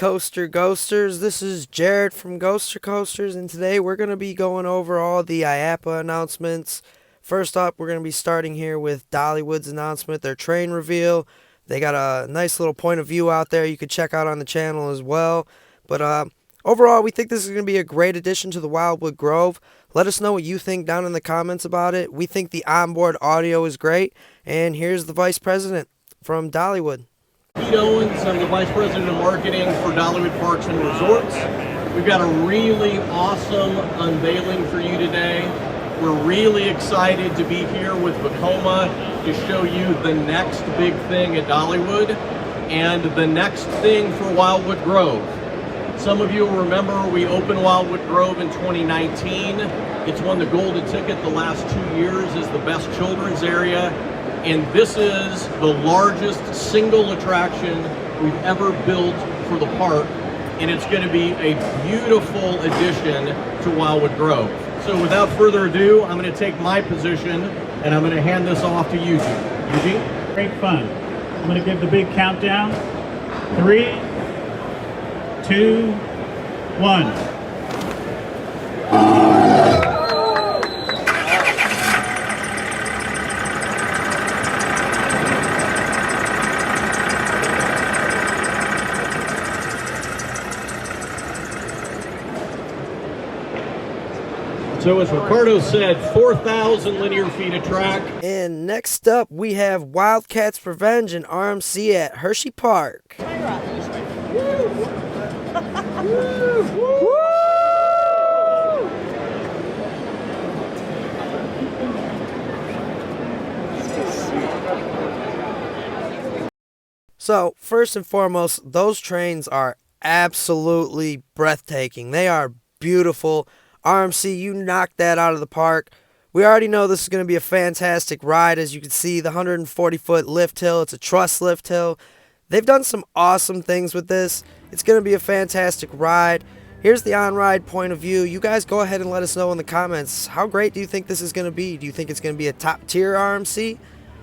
Coaster Ghosters, this is Jared from Ghoster Coasters, and today we're going to be going over all the IAAPA announcements. First up, we're going to be starting here with Dollywood's announcement, their train reveal. They got a nice little point of view out there you could check out on the channel as well. But overall, we think this is going to be a great addition to the Wildwood Grove. Let us know what you think down in the comments about it. We think the onboard audio is great, and here's the Vice President from Dollywood. Pete Owens, I'm the Vice President of Marketing for Dollywood Parks and Resorts. We've got a really awesome unveiling for you today. We're really excited to be here with Vekoma to show you the next big thing at Dollywood and the next thing for Wildwood Grove. Some of you will remember we opened Wildwood Grove in 2019. It's won the Golden Ticket the last 2 years as the best children's area. And this is the largest single attraction we've ever built for the park. And it's going to be a beautiful addition to Wildwood Grove. So without further ado, I'm going to take my position and I'm going to hand this off to Eugene. Eugene? Great fun. I'm going to give the big countdown. 3, 2, 1. So as Ricardo said, 4,000 linear feet of track. And next up, we have Wildcats Revenge and RMC at Hersheypark. So, first and foremost, those trains are absolutely breathtaking. They are beautiful. RMC, you knocked that out of the park. We already know this is going to be a fantastic ride. As you can see, the 140-foot lift hill. It's a truss lift hill. They've done some awesome things with this. It's going to be a fantastic ride. Here's the on-ride point of view. You guys go ahead and let us know in the comments. How great do you think this is going to be? Do you think it's going to be a top-tier RMC?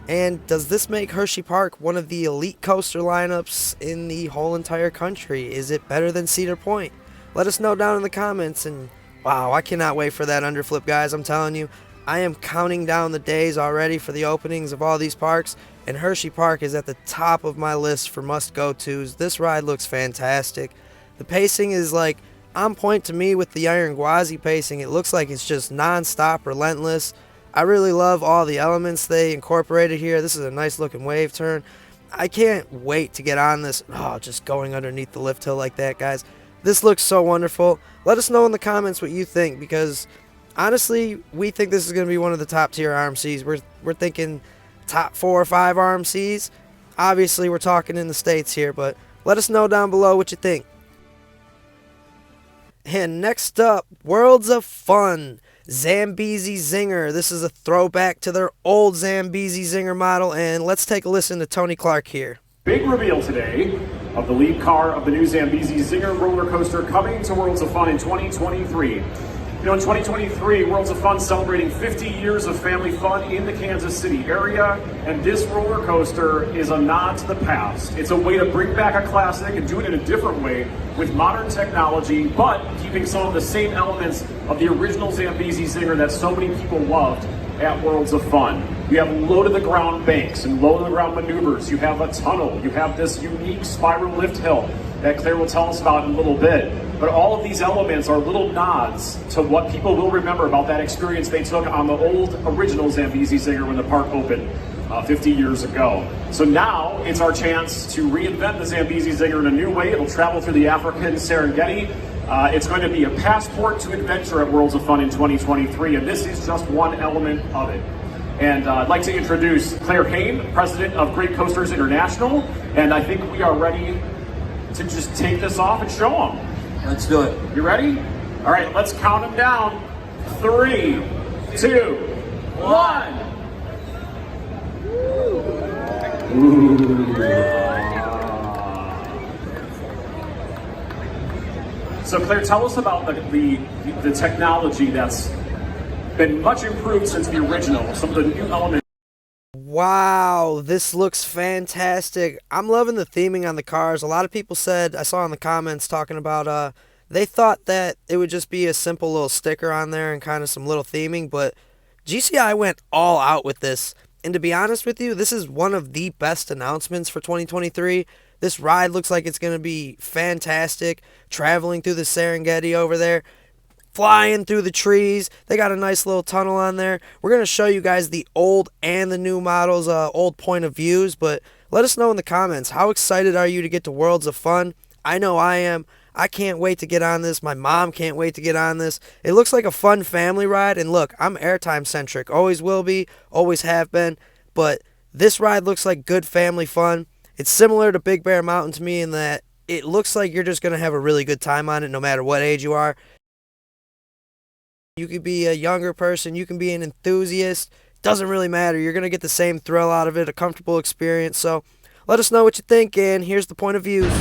And does this make Hersheypark one of the elite coaster lineups in the whole entire country? Is it better than Cedar Point? Let us know down in the comments. And wow, I cannot wait for that underflip, guys. I'm telling you, I am counting down the days already for the openings of all these parks, and Hersheypark is at the top of my list for must-go-tos. This ride looks fantastic. The pacing is like on point to me with the Iron Gwazi pacing. It looks like it's just non-stop, relentless. I really love all the elements they incorporated here. This is a nice-looking wave turn. I can't wait to get on this. Oh, just going underneath the lift hill like that, guys. This looks so wonderful. Let us know in the comments what you think, because honestly, we think this is going to be one of the top tier RMCs. We're thinking top 4 or 5 RMCs. Obviously, we're talking in the States here, but let us know down below what you think. And next up, Worlds of Fun, Zambezi Zinger. This is a throwback to their old Zambezi Zinger model, and let's take a listen to Tony Clark here. Big reveal today of the lead car of the new Zambezi Zinger roller coaster coming to Worlds of Fun in 2023. You know, in 2023, Worlds of Fun celebrating 50 years of family fun in the Kansas City area, and this roller coaster is a nod to the past. It's a way to bring back a classic and do it in a different way with modern technology, but keeping some of the same elements of the original Zambezi Zinger that so many people loved at Worlds of Fun. You have low-to-the-ground banks and low-to-the-ground maneuvers. You have a tunnel. You have this unique spiral lift hill that Claire will tell us about in a little bit. But all of these elements are little nods to what people will remember about that experience they took on the old original Zambezi Zinger when the park opened 50 years ago. So now it's our chance to reinvent the Zambezi Zinger in a new way. It'll travel through the African Serengeti. It's going to be a passport to adventure at Worlds of Fun in 2023, and this is just one element of it. And I'd like to introduce Claire Hain, President of Great Coasters International, and I think we are ready to just take this off and show them. Let's do it. You ready? All right, let's count them down. 3, 2, 1. So Claire, tell us about the technology that's been much improved since the original, some of the new elements. Wow, this looks fantastic. I'm loving the theming on the cars. A lot of people said, I saw in the comments talking about, they thought that it would just be a simple little sticker on there and kind of some little theming, but GCI went all out with this. And to be honest with you, this is one of the best announcements for 2023. This ride looks like it's going to be fantastic. Traveling through the Serengeti over there, flying through the trees. They got a nice little tunnel on there. We're going to show you guys the old and the new models, old point of views, but let us know in the comments, how excited are you to get to Worlds of Fun? I know I am. I can't wait to get on this. My mom can't wait to get on this. It looks like a fun family ride, and look, I'm airtime centric. Always will be, always have been, but this ride looks like good family fun. It's similar to Big Bear Mountain to me in that it looks like you're just going to have a really good time on it no matter what age you are. You could be a younger person, you can be an enthusiast, doesn't really matter. You're going to get the same thrill out of it, a comfortable experience. So let us know what you think, and here's the point of views.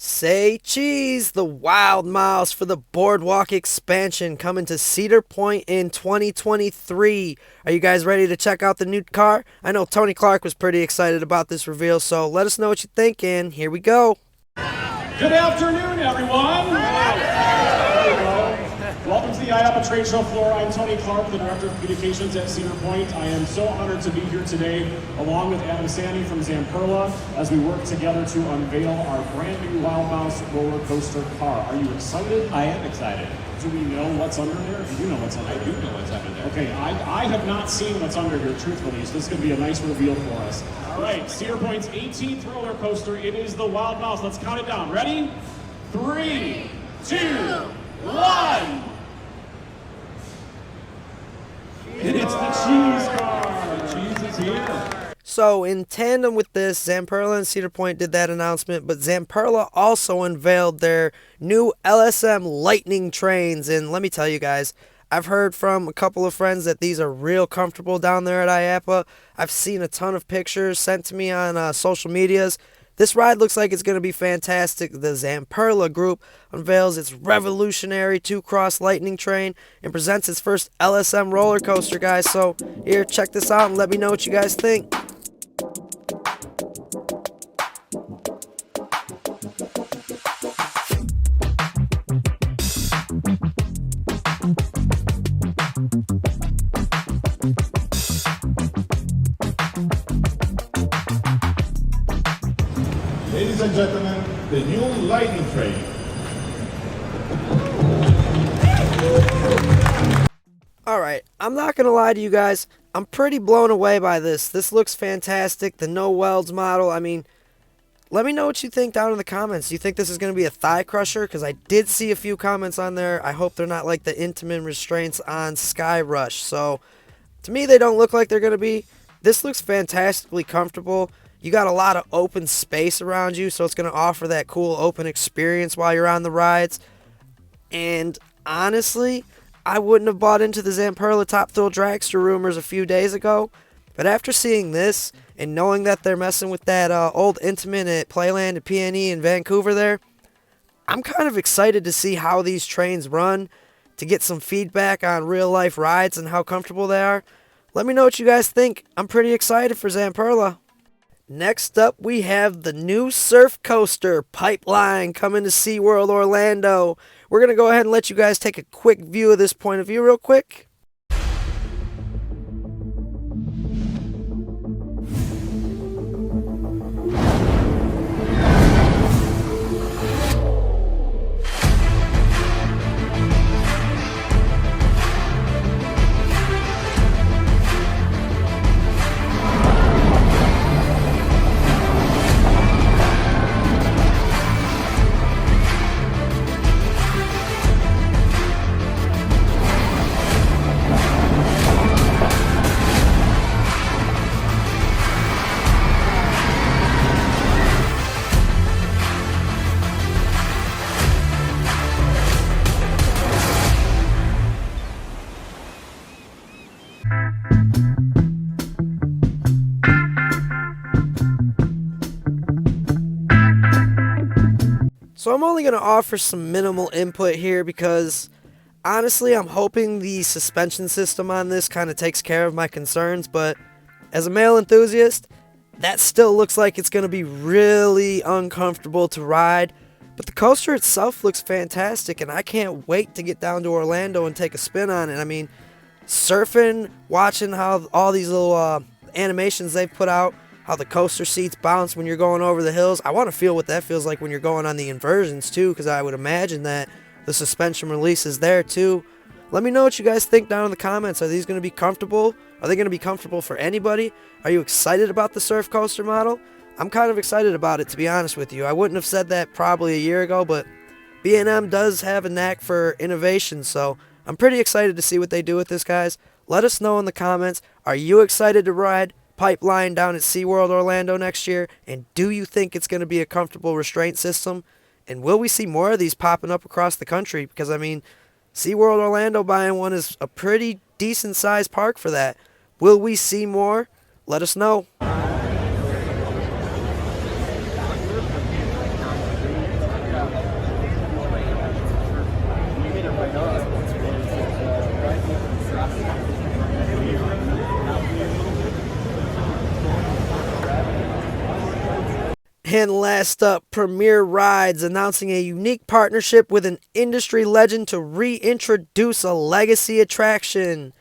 Say cheese! The Wild Miles for the Boardwalk expansion coming to Cedar Point in 2023. Are you guys ready to check out the new car? I know Tony Clark was pretty excited about this reveal, so let us know what you think, and here we go. Good afternoon, everyone. Welcome to the IAAPA trade show floor. I'm Tony Clark, the Director of Communications at Cedar Point. I am so honored to be here today, along with Adam Sandy from Zamperla, as we work together to unveil our brand new Wild Mouse roller coaster car. Are you excited? I am excited. Do we know what's under there? Do you know what's under there? I do know what's under there. Okay, I have not seen what's under here, truthfully, so this is going to be a nice reveal for us. All right, Cedar Point's 18th roller coaster. It is the Wild Mouse. Let's count it down. Ready? 3, 2, 1. It's the cheese car. The cheese is here. So in tandem with this, Zamperla and Cedar Point did that announcement, but Zamperla also unveiled their new LSM Lightning trains, and let me tell you guys, I've heard from a couple of friends that these are real comfortable down there at IAAPA. I've seen a ton of pictures sent to me on social medias. This ride looks like it's going to be fantastic. The Zamperla group unveils its revolutionary 2-cross lightning train and presents its first LSM roller coaster, guys. So here, check this out and let me know what you guys think. Ladies and gentlemen, the new lightning train. Alright, I'm not going to lie to you guys. I'm pretty blown away by this. This looks fantastic. The no welds model. I mean, let me know what you think down in the comments. Do you think this is going to be a thigh crusher? Because I did see a few comments on there. I hope they're not like the Intamin restraints on Sky Rush. So, to me, they don't look like they're going to be. This looks fantastically comfortable. You got a lot of open space around you, so it's going to offer that cool open experience while you're on the rides. And honestly, I wouldn't have bought into the Zamperla Top Thrill Dragster rumors a few days ago, but after seeing this and knowing that they're messing with that old Intamin at Playland at PNE in Vancouver there, I'm kind of excited to see how these trains run, to get some feedback on real life rides and how comfortable they are. Let me know what you guys think. I'm pretty excited for Zamperla. Next up, we have the new surf coaster Pipeline coming to SeaWorld Orlando. We're going to go ahead and let you guys take a quick view of this point of view real quick. So I'm only going to offer some minimal input here because honestly I'm hoping the suspension system on this kind of takes care of my concerns, but as a male enthusiast, that still looks like it's going to be really uncomfortable to ride. But the coaster itself looks fantastic, and I can't wait to get down to Orlando and take a spin on it. I mean, surfing, watching how all these little animations they've put out, how the coaster seats bounce when you're going over the hills. I want to feel what that feels like when you're going on the inversions too, because I would imagine that the suspension release is there too. Let me know what you guys think down in the comments. Are these going to be comfortable? Are they going to be comfortable for anybody? Are you excited about the surf coaster model? I'm kind of excited about it, to be honest with you. I wouldn't have said that probably a year ago, but B&M does have a knack for innovation, so I'm pretty excited to see what they do with this, guys. Let us know in the comments. Are you excited to ride Pipeline down at SeaWorld Orlando next year? And do you think it's going to be a comfortable restraint system? And will we see more of these popping up across the country? Because, I mean, SeaWorld Orlando buying one is a pretty decent sized park for that. Will we see more? Let us know. And last up, Premier Rides announcing a unique partnership with an industry legend to reintroduce a legacy attraction.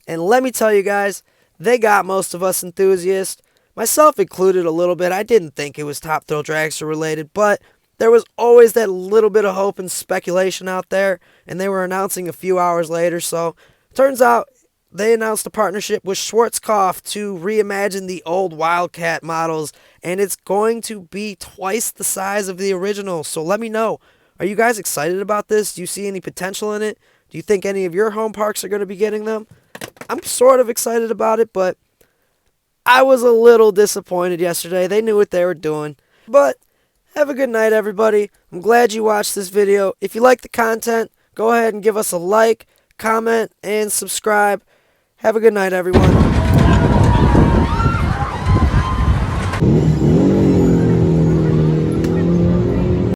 And let me tell you guys, they got most of us enthusiasts, myself included a little bit. I didn't think it was Top Thrill Dragster related, but there was always that little bit of hope and speculation out there, and they were announcing a few hours later. So turns out they announced a partnership with Schwarzkopf to reimagine the old Wildcat models, and it's going to be twice the size of the original. So let me know. Are you guys excited about this? Do you see any potential in it? Do you think any of your home parks are going to be getting them? I'm sort of excited about it, but I was a little disappointed yesterday. They knew what they were doing. But have a good night, everybody. I'm glad you watched this video. If you like the content, go ahead and give us a like, comment, and subscribe. Have a good night, everyone.